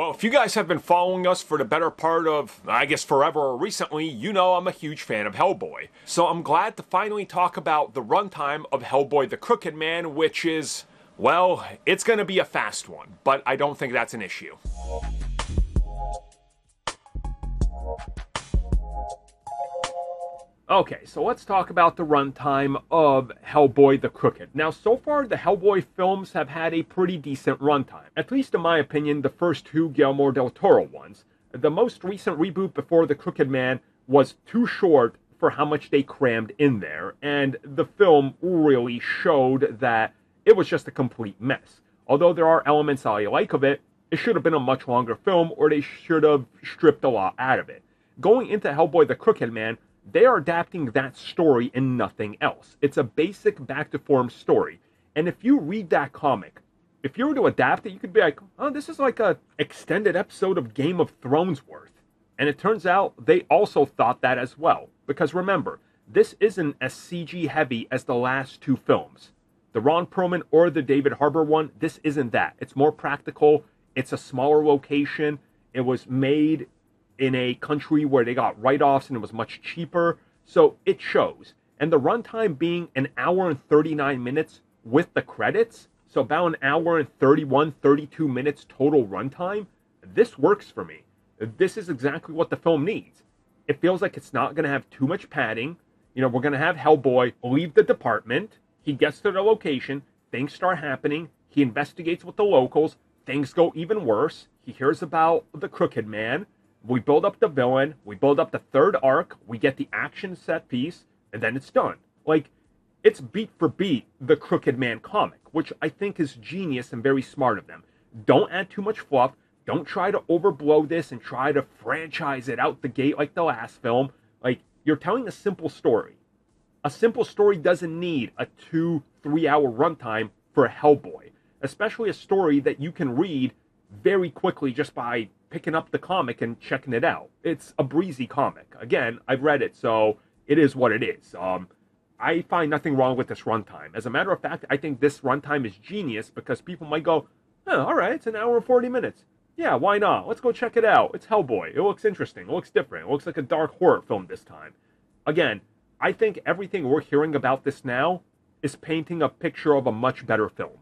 Well, if you guys have been following us for the better part of, I guess, forever or recently, you know I'm a huge fan of Hellboy. So I'm glad to finally talk about the runtime of Hellboy the Crooked Man, which is, well, it's going to be a fast one, but I don't think that's an issue. Okay, so let's talk about the runtime of Hellboy the Crooked. Now, so far, the Hellboy films have had a pretty decent runtime. At least in my opinion, the first two Guillermo del Toro ones. The most recent reboot before The Crooked Man was too short for how much they crammed in there, and the film really showed that it was just a complete mess. Although there are elements I like of it, it should have been a much longer film, or they should have stripped a lot out of it. Going into Hellboy the Crooked Man, they are adapting that story and nothing else. It's a basic back-to-form story. And if you read that comic, if you were to adapt it, you could be like, oh, this is like a extended episode of Game of Thrones worth. And it turns out they also thought that as well. Because remember, this isn't as CG heavy as the last two films. The Ron Perlman or the David Harbour one, this isn't that. It's more practical. It's a smaller location. It was made in a country where they got write-offs and it was much cheaper. So it shows. And the runtime being an hour and 39 minutes with the credits, so about an hour and 31, 32 minutes total runtime, this works for me. This is exactly what the film needs. It feels like it's not going to have too much padding. You know, we're going to have Hellboy leave the department. He gets to the location. Things start happening. He investigates with the locals. Things go even worse. He hears about the Crooked Man. We build up the villain, we build up the third arc, we get the action set piece, and then it's done. Like, it's beat for beat the Crooked Man comic, which I think is genius and very smart of them. Don't add too much fluff, don't try to overblow this and try to franchise it out the gate like the last film. Like, you're telling a simple story. A simple story doesn't need a 2-3 hour runtime for a Hellboy, especially a story that you can read very quickly just by picking up the comic and checking it out. It's a breezy comic. Again, I've read it, so it is what it is. I find nothing wrong with this runtime. As a matter of fact, I think this runtime is genius because people might go, oh, all right, it's an hour and 40 minutes. Yeah, why not? Let's go check it out. It's Hellboy. It looks interesting. It looks different. It looks like a dark horror film this time. Again, I think everything we're hearing about this now is painting a picture of a much better film.